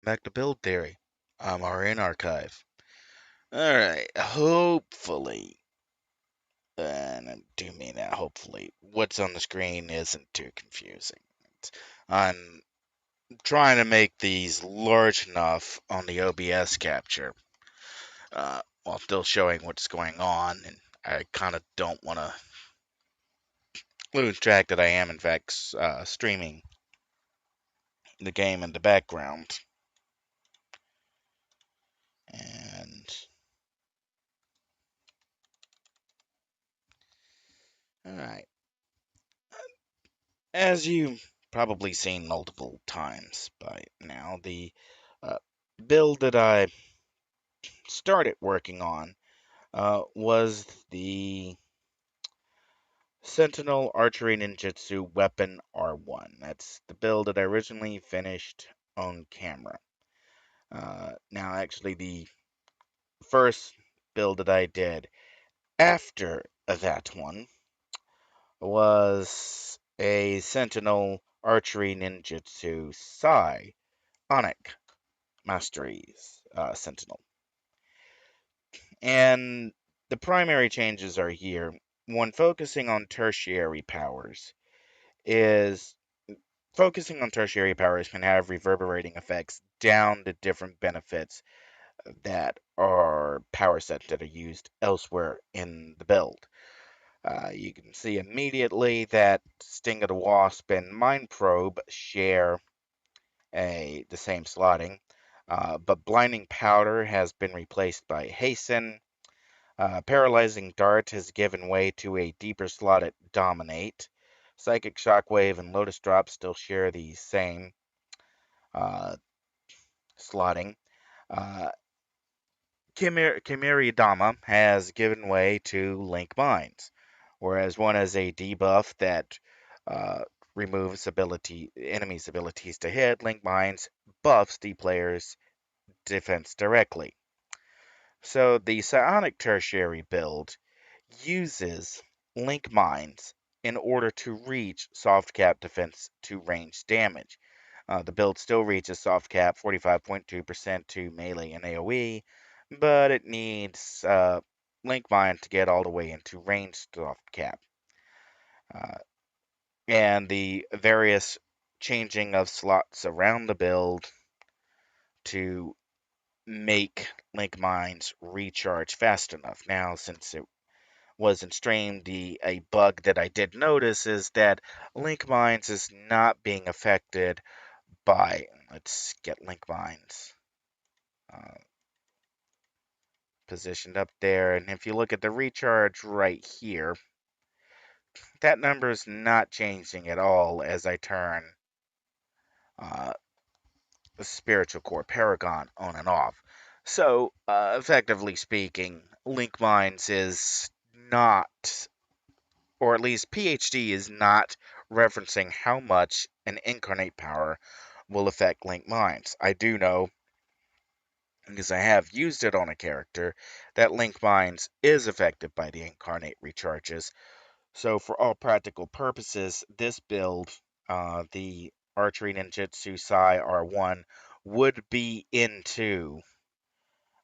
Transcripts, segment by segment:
Back to Build Theory. I'm Aurian Archive. Alright, hopefully, and I do mean that hopefully, what's on the screen isn't too confusing. I'm trying to make these large enough on the OBS capture while still showing what's going on, and I kind of don't want to lose track that I am, in fact, streaming the game in the background. And, alright. As you've probably seen multiple times by now, the uh, build that I started working on was the Sentinel Archery Ninjitsu Weapon R1. That's the build that I originally finished on camera. Now, actually, the first build that I did after that one was a Sentinel Archery Ninjitsu Psionic Masteries Sentinel. And the primary changes are here. One, is focusing on tertiary powers can have reverberating effects down the different benefits that are power sets that are used elsewhere in the build. You can see immediately that Sting of the Wasp and Mind Probe share the same slotting, but Blinding Powder has been replaced by Hasten. Paralyzing Dart has given way to a deeper slotted Dominate. Psychic Shockwave and Lotus Drop still share the same uh, slotting. Uh, Dama has given way to Link Mines, whereas one has a debuff that uh, removes enemies' abilities to hit. Link Mines buffs the player's defense directly. So the Psionic Tertiary build uses Link Mines in order to reach soft cap defense to range damage. The build still reaches soft cap 45.2% to melee and AoE, but it needs Link Mine to get all the way into range soft cap. Uh, and the various changing of slots around the build to make Link Mines recharge fast enough. Now, since it wasn't streamed, a bug that I did notice is that Link Mines is not being affected by. Let's get Link Mines uh, positioned up there, and if you look at the recharge right here, that number is not changing at all as I turn uh, the Spiritual Core Paragon on and off. So, effectively speaking, Link Mines is not, or at least PhD is not referencing how much an incarnate power will affect Link Mines. I do know, because I have used it on a character, that Link Mines is affected by the incarnate recharges. So for all practical purposes, this build, the Archery Ninjitsu Psi R1, would be into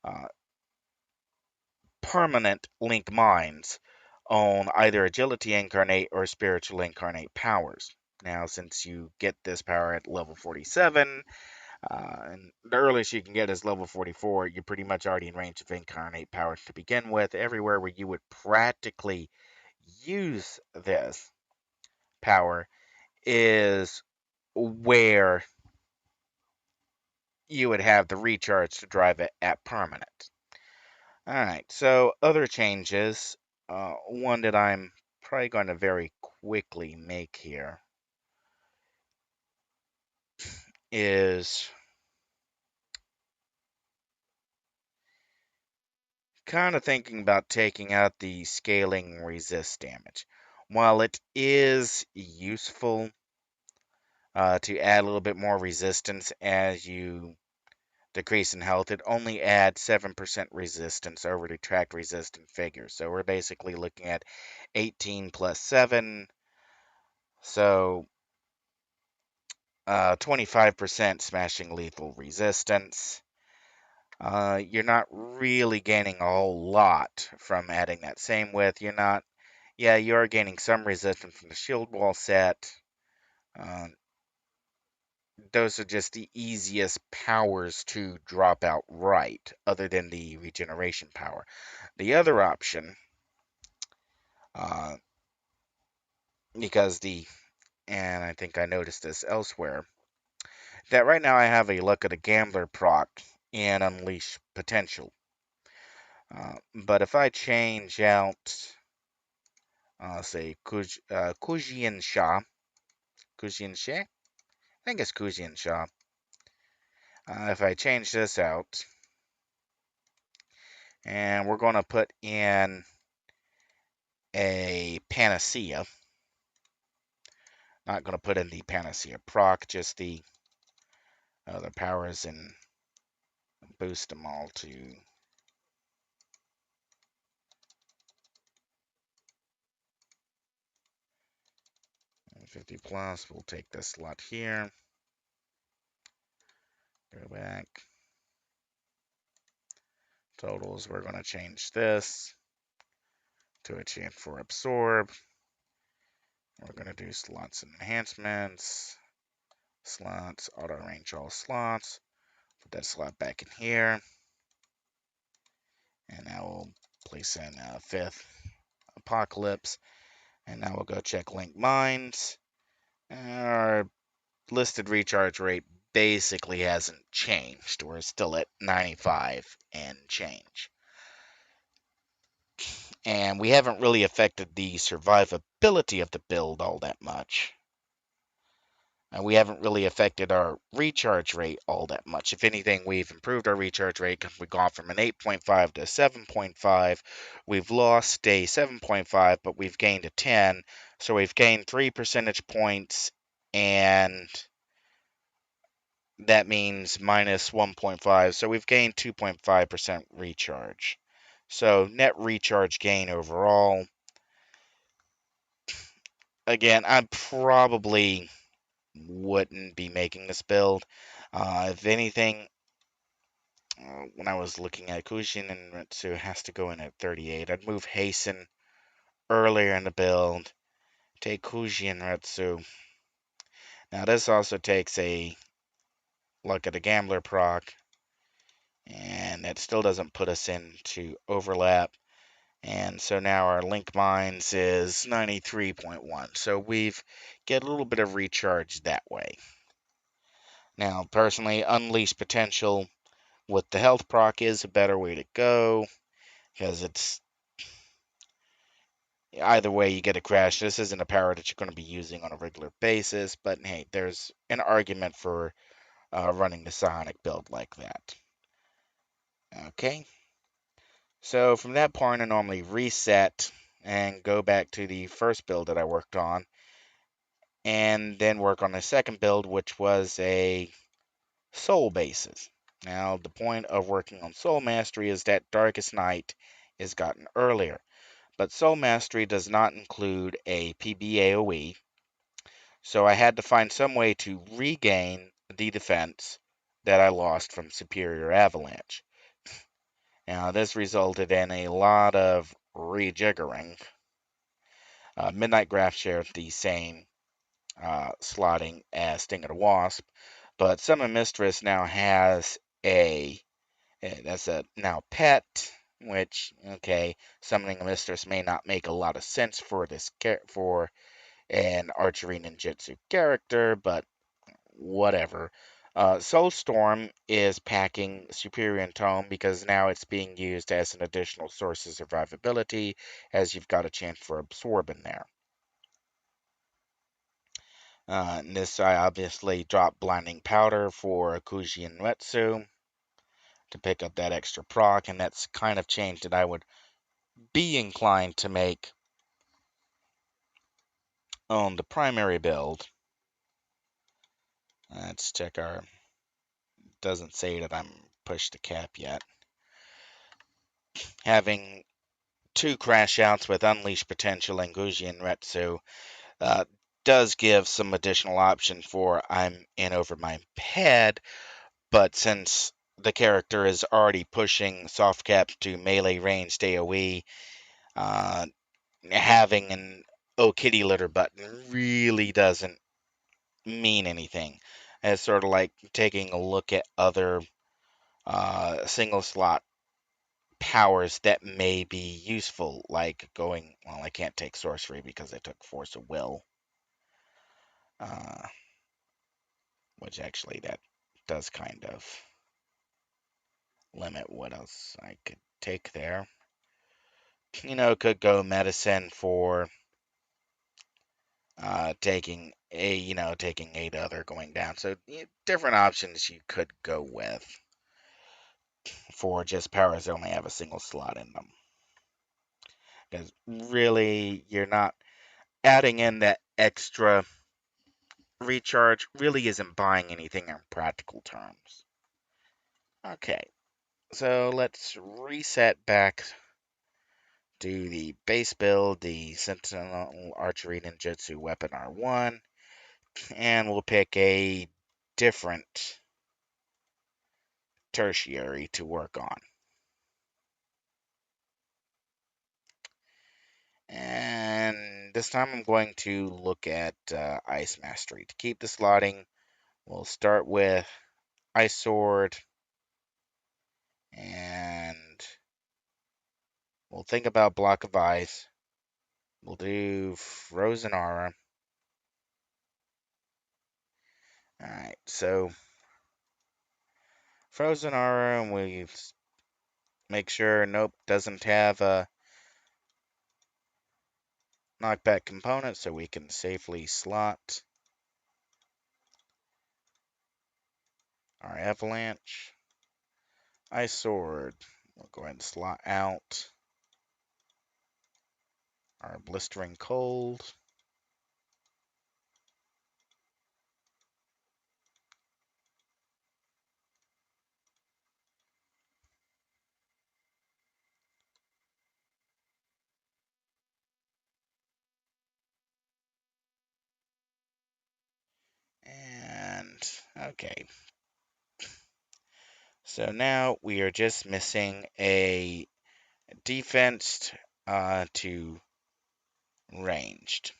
uh, permanent Link Mines on either Agility Incarnate or Spiritual Incarnate powers. Now, since you get this power at level 47, and the earliest you can get is level 44, you're pretty much already in range of Incarnate powers to begin with. Everywhere where you would practically use this power is where you would have the recharge to drive it at permanent. Alright, so other changes. One that I'm probably going to very quickly make here is kind of thinking about taking out the scaling resist damage. While it is useful to add a little bit more resistance as you decrease in health, it only adds 7% resistance over the tracked resistant figure. So we're basically looking at 18 plus 7. So 25% smashing lethal resistance. You're not really gaining a whole lot from adding that. Same with, you're not, yeah, you are gaining some resistance from the shield wall set. Uh, those are just the easiest powers to drop outright, other than the regeneration power. The other option, uh, because and I think I noticed this elsewhere, that right now I have a Luck of the Gambler proc and Unleash Potential. But if I change out, say, Kujian Sha, I think it's Kujian Sha. If I change this out, and we're going to put in a Panacea, not going to put in the Panacea proc, just the other powers, and boost them all to 50 plus. We'll take this slot here, go back. Totals, we're going to change this to a chance for absorb. We're going to do slots and enhancements. Slots, auto arrange all slots. Put that slot back in here. And now we'll place in fifth apocalypse. And now we'll go check link mines. Our listed recharge rate basically hasn't changed. We're still at 95 and change. And we haven't really affected the survivability of the build all that much. And we haven't really affected our recharge rate all that much. If anything, we've improved our recharge rate because we've gone from an 8.5 to a 7.5. We've lost a 7.5, but we've gained a 10. So we've gained 3 percentage points, and that means minus 1.5. So we've gained 2.5% recharge. So net recharge gain overall. Again, I probably wouldn't be making this build. If anything, when I was looking at Kujin and Retsu, it has to go in at 38. I'd move Hasten earlier in the build, take Kuji and Retsu. Now this also takes a Luck at the Gambler proc, and it still doesn't put us into overlap. And so now our Link Mines is 93.1. So we've get a little bit of recharge that way. Now, personally, Unleash Potential with the health proc is a better way to go, because it's either way you get a crash. This isn't a power that you're going to be using on a regular basis, but hey, there's an argument for running the Sonic build like that. Okay, so from that point, I normally reset and go back to the first build that I worked on, and then work on the second build, which was a Soul basis. Now, the point of working on Soul Mastery is that Darkest Night is gotten earlier, but Soul Mastery does not include a PBAOE, so I had to find some way to regain the defense that I lost from Superior Avalanche. Now, this resulted in a lot of rejiggering. Midnight Graph shared the same slotting as Sting of the Wasp, but Summon Mistress now has that's a now pet, which, okay, summoning a mistress may not make a lot of sense for this for an Archery Ninjitsu character, but whatever. Soulstorm is packing Superior Tome because now it's being used as an additional source of survivability, as you've got a chance for Absorb in there. And this, I obviously dropped Blinding Powder for Akuji and Retsu to pick up that extra proc, and that's kind of change that I would be inclined to make on the primary build. Let's check our, doesn't say that I'm pushed to cap yet. Having two crash outs with Unleash Potential and Guji and Retsu does give some additional options for I'm in over my head, but since the character is already pushing soft cap to melee range AoE, uh, having an Oh Kitty Litter button really doesn't mean anything. It's sort of like taking a look at other single slot powers that may be useful, like going, well, I can't take sorcery because I took force of will, uh, which actually that does kind of limit what else I could take there. Could go medicine for taking 8 other going down. So different options you could go with for just powers that only have a single slot in them. Because really, you're not adding in that extra recharge, really isn't buying anything in practical terms. Okay, so let's reset back to the base build, the Sentinel Archery Ninjitsu Weapon R1, and we'll pick a different tertiary to work on. And this time I'm going to look at Ice Mastery. To keep the slotting, we'll start with Ice Sword, and we'll think about Block of Ice. We'll do Frozen Aura. Alright, so Frozen Aura, and we make sure, nope, doesn't have a knockback component, so we can safely slot our Avalanche. Ice Sword, we'll go ahead and slot out our Blistering Cold. And, okay. So now we are just missing a defense to ranged.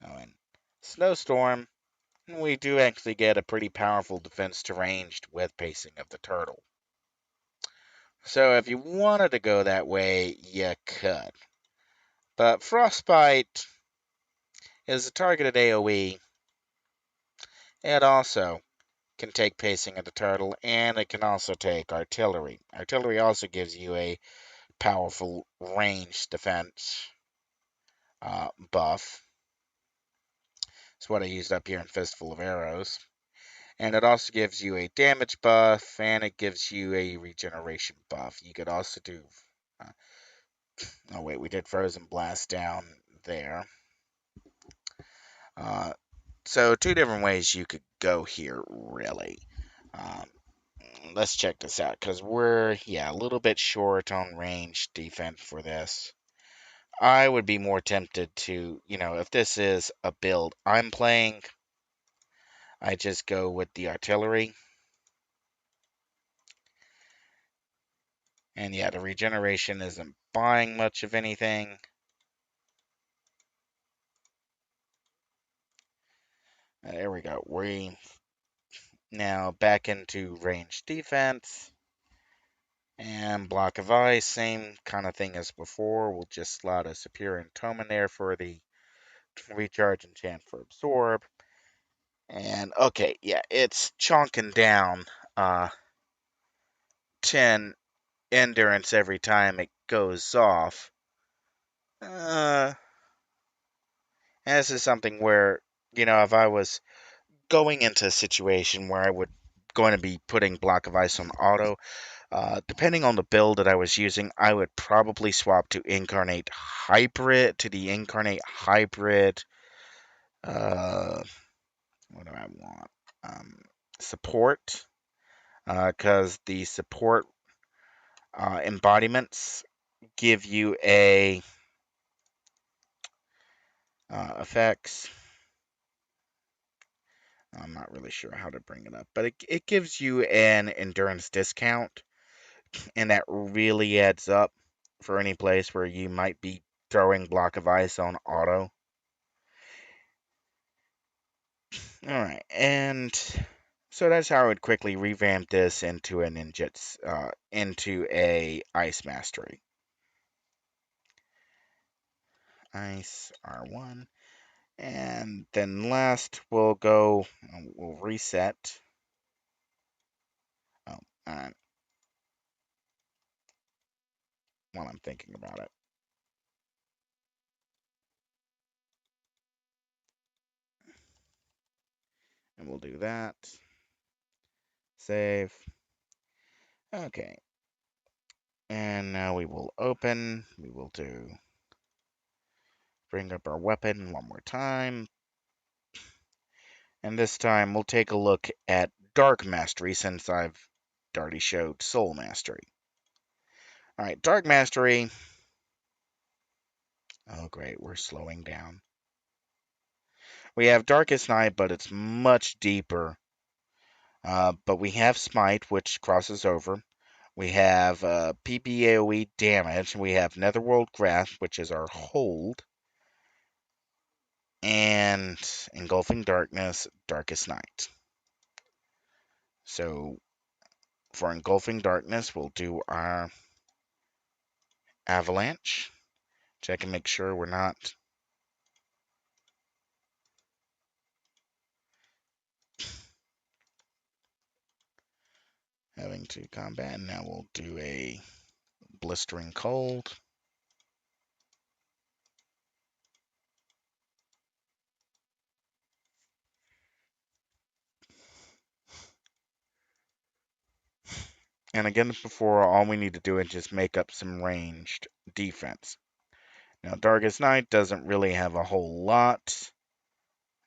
Oh, and Snowstorm, we do actually get a pretty powerful defense to ranged with pacing of the turtle. So if you wanted to go that way, you could. But Frostbite is a targeted AoE. It also can take pacing of the turtle, and it can also take artillery. Artillery also gives you a powerful ranged defense buff. It's what I used up here in Fistful of Arrows. And it also gives you a damage buff, and it gives you a regeneration buff. You could also do... oh, wait, we did Frozen Blast down there. So, 2 different ways you could go here, really. Um, let's check this out, because we're, a little bit short on range defense for this. I would be more tempted to, if this is a build I'm playing, I just go with the artillery. And the regeneration isn't buying much of anything. There we go. We now back into range defense. And Block of Ice, same kind of thing as before. We'll just slot a Superior Tome in there for the recharge and chance for Absorb. And okay, it's chonking down 10 endurance every time it goes off. This is something where, if I was going into a situation where I would going to be putting Block of Ice on auto, depending on the build that I was using, I would probably swap to Incarnate Hybrid, what do I want? Support, because the support embodiments give you a effects. I'm not really sure how to bring it up, but it gives you an endurance discount, and that really adds up for any place where you might be throwing block of ice on auto. Alright, and so that's how I would quickly revamp this into a ninjitsu, into a ice mastery. Ice R1. And then last we'll reset. Oh, alright, while I'm thinking about it. And we'll do that. Save. Okay. And now we will open. We will bring up our weapon one more time. And this time we'll take a look at Dark Mastery since I've already showed Soul Mastery. Alright, Dark Mastery. Oh great, we're slowing down. We have Darkest Night, but it's much deeper. But we have Smite, which crosses over. We have PPAOE damage. We have Netherworld Grasp, which is our hold. And Engulfing Darkness, Darkest Night. So for Engulfing Darkness, we'll do our Avalanche. Check and make sure we're not having to combat. Now we'll do a Blistering Cold. And again, before, all we need to do is just make up some ranged defense. Now, Darkest Night doesn't really have a whole lot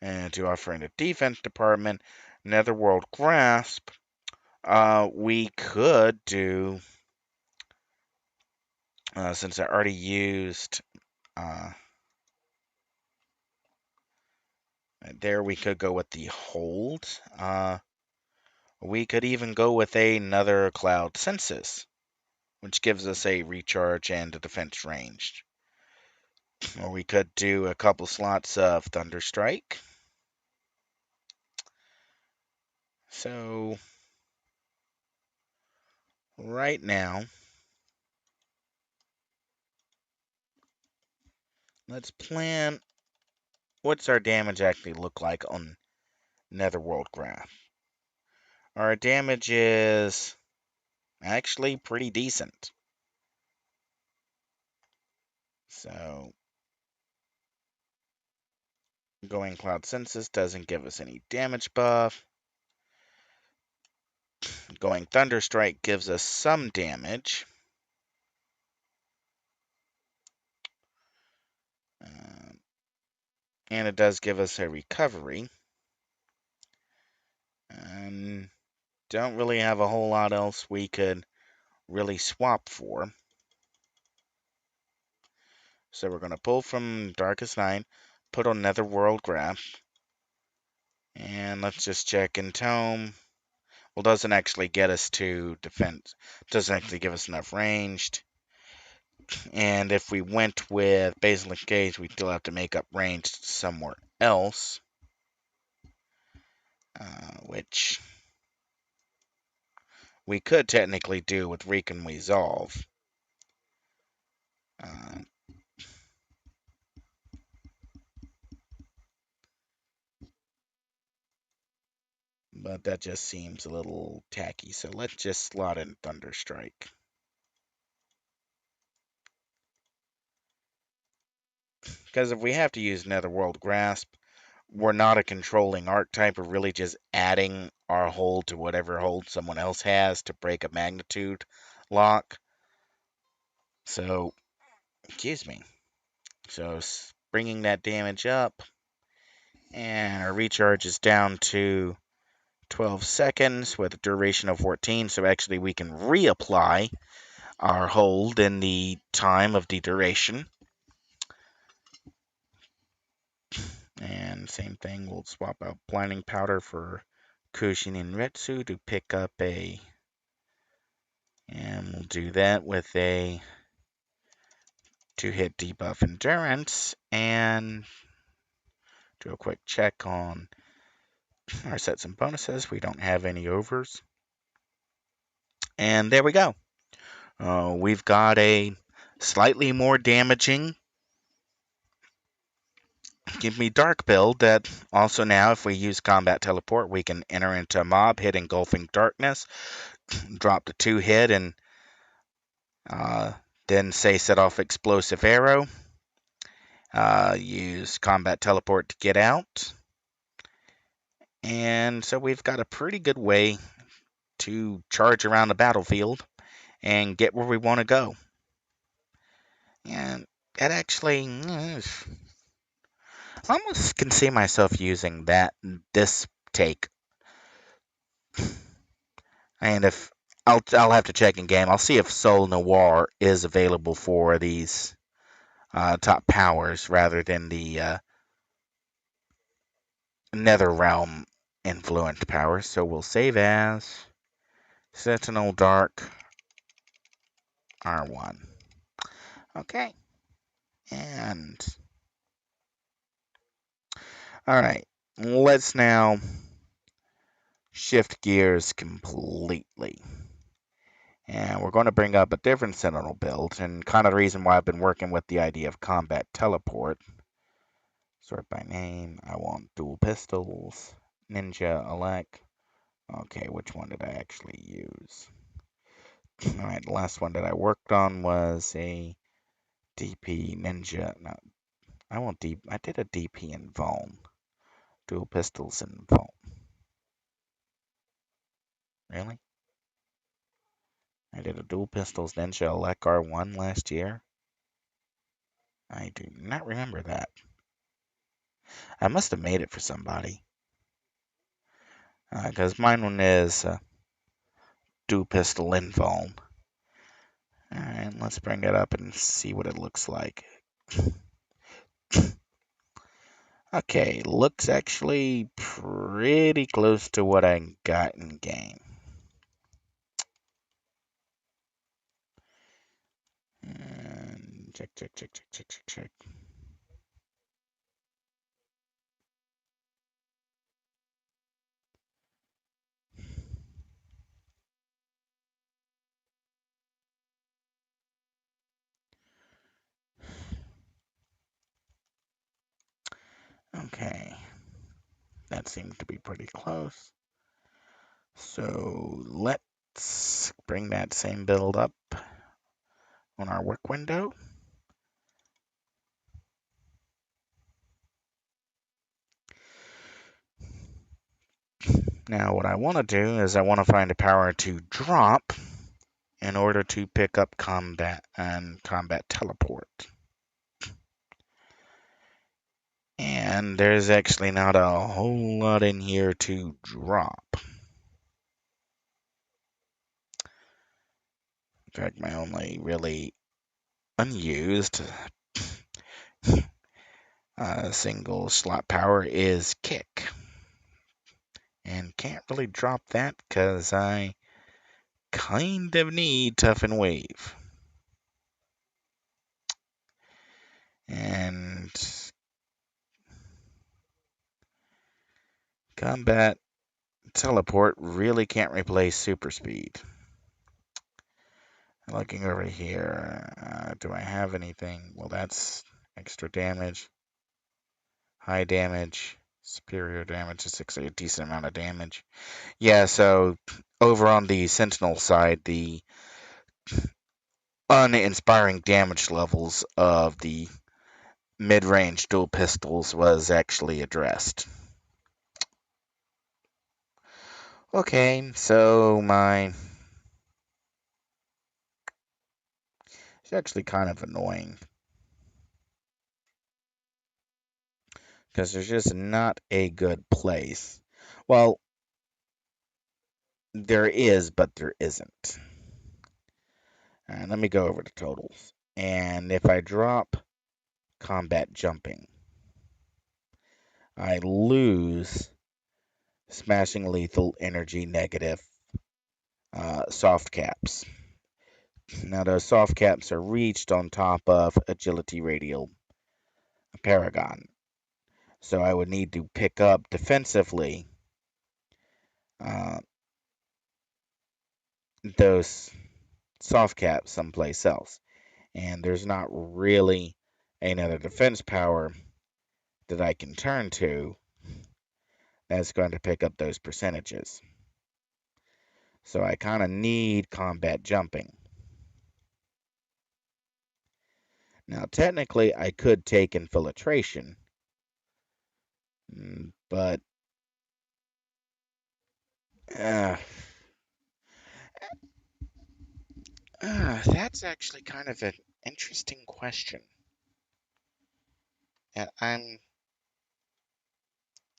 to offer in the defense department. Netherworld Grasp, we could do, since I already used, there we could go with the hold. We could even go with another Cloud Census, which gives us a recharge and a defense range. Or we could do a couple slots of Thunderstrike. So, right now, let's plan what's our damage actually look like on Netherworld Graph. Our damage is actually pretty decent. So, going Cloud Census doesn't give us any damage buff. Going Thunderstrike gives us some damage. And it does give us a recovery. And don't really have a whole lot else we could really swap for. So we're going to pull from Darkest Night, put on Netherworld Graph, and let's just check in Tome. Well, doesn't actually get us to defense, doesn't actually give us enough ranged. And if we went with Basilisk Gauge, we still have to make up ranged somewhere else, which we could technically do with Recon Resolve. But that just seems a little tacky, so let's just slot in Thunderstrike. Because if we have to use Netherworld Grasp, we're not a controlling archetype. We're really just adding our hold to whatever hold someone else has to break a magnitude lock. So, excuse me. So, bringing that damage up, and our recharge is down to 12 seconds with a duration of 14. So, actually, we can reapply our hold in the time of the duration. And same thing, we'll swap out blinding powder for Kushin and Retsu to pick up a, and we'll do that with a 2-hit debuff endurance, and do a quick check on our sets and bonuses. We don't have any overs. And there we go. We've got a slightly more damaging Give Me Dark build that also now, if we use Combat Teleport, we can enter into a mob, hit Engulfing Darkness, drop the 2-hit, and uh, then say set off Explosive Arrow. Use Combat Teleport to get out. And so we've got a pretty good way to charge around the battlefield and get where we want to go. And that actually, I almost can see myself using this take. And if I'll have to check in game. I'll see if Soul Noir is available for these top powers rather than the Nether Realm influenced powers. So we'll save as Sentinel Dark R1. Okay. And all right, let's now shift gears completely. And we're going to bring up a different Sentinel build, and kind of the reason why I've been working with the idea of Combat Teleport. Sort by name, I want dual pistols, Ninja Elect. Okay, which one did I actually use? Alright, the last one that I worked on was a DP Ninja. No, I did a DP in Vuln. Dual pistols in Vuln. Really? I did a dual pistols Ninja Elect R1 last year? I do not remember that. I must have made it for somebody. Because mine one is dual pistol in Vuln. Alright, let's bring it up and see what it looks like. Okay, looks actually pretty close to what I got in game. And check. Okay, that seems to be pretty close. So let's bring that same build up on our work window. Now what I want to do is I want to find a power to drop in order to pick up combat and combat teleport. And there's actually not a whole lot in here to drop. In fact, my only really unused single slot power is kick. And can't really drop that because I kind of need tough and wave. And combat teleport really can't replace super speed. Looking over here, do I have anything? Well, that's extra damage, high damage, superior damage. It's actually a decent amount of damage. Yeah, so over on the Sentinel side, the uninspiring damage levels of the mid-range dual pistols was actually addressed. Okay, so it's actually kind of annoying because there's just not a good place. Well, there is, but there isn't. And let me go over the totals. And if I drop combat jumping, I lose smashing lethal energy negative soft caps. Now those soft caps are reached on top of agility radial paragon. So I would need to pick up defensively uh, those soft caps someplace else. And there's not really another defense power that I can turn to that's going to pick up those percentages. So I kind of need combat jumping. Now, technically, I could take infiltration, but uh, that's actually kind of an interesting question. And I'm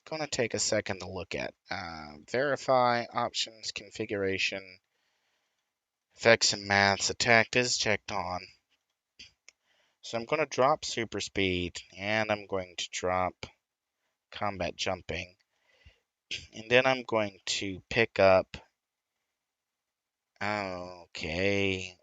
going to take a second to look at. Verify, options, configuration, effects and maths. Attack is checked on. So I'm going to drop super speed, and I'm going to drop combat jumping. And then I'm going to pick up. Okay.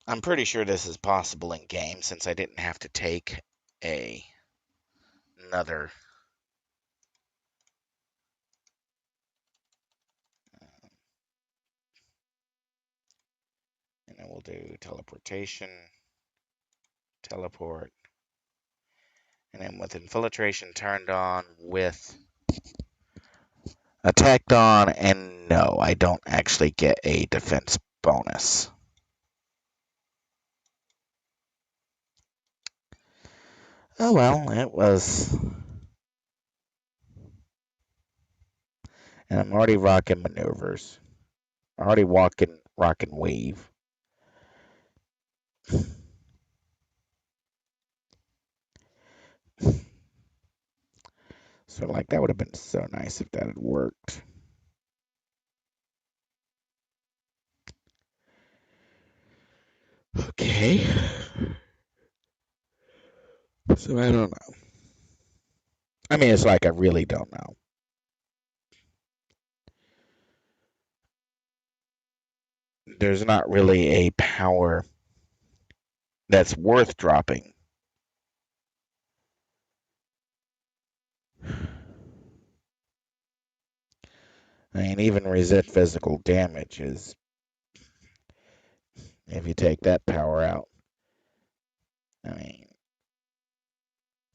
I'm pretty sure this is possible in game since I didn't have to take another. And then we'll do teleportation, teleport, and then with infiltration turned on, with attacked on, and no, I don't actually get a defense bonus. Oh well, it was. And I'm already rocking maneuvers. Already rocking wave. So like that would have been so nice if that had worked. Okay. So I don't know. I mean, it's like I really don't know. There's not really a power that's worth dropping. I mean, even resist physical damage is, if you take that power out, I mean,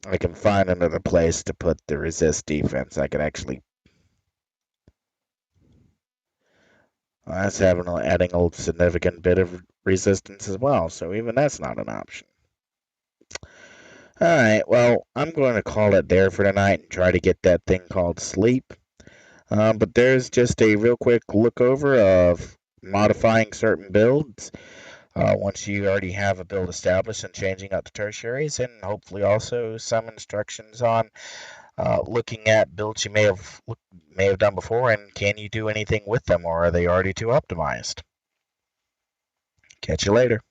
I can find another place to put the resist defense. I could actually. Well, that's adding a significant bit of resistance as well, so even that's not an option. Alright, well, I'm going to call it there for tonight and try to get that thing called sleep. But there's just a real quick look over of modifying certain builds. Once you already have a build established and changing out the tertiaries, and hopefully also some instructions on looking at builds you may have done before, and can you do anything with them, or are they already too optimized? Catch you later.